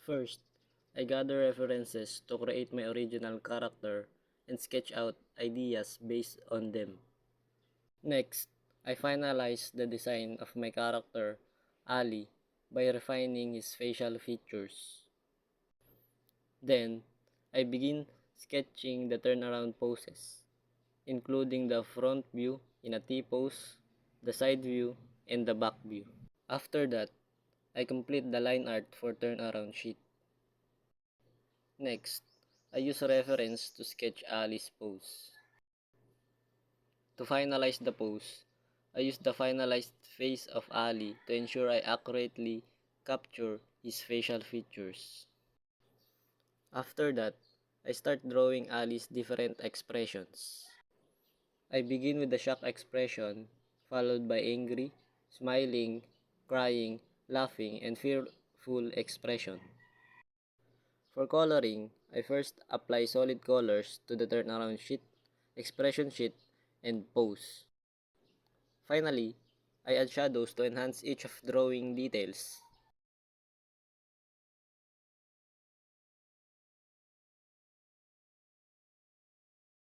First, I gather references to create my original character and sketch out ideas based on them. Next, I finalize the design of my character, Ali, by refining his facial features. Then, I begin sketching the turnaround poses, including the front view in a T-pose, the side view, and the back view. After that, I complete the line art for turnaround sheet. Next, I use a reference to sketch Ali's pose. To finalize the pose, I use the finalized face of Ali to ensure I accurately capture his facial features. After that, I start drawing Ali's different expressions. I begin with the shock expression, followed by angry, smiling, crying, laughing, and fearful expression. For coloring, I first apply solid colors to the turnaround sheet, expression sheet, and pose. Finally, I add shadows to enhance each of drawing details.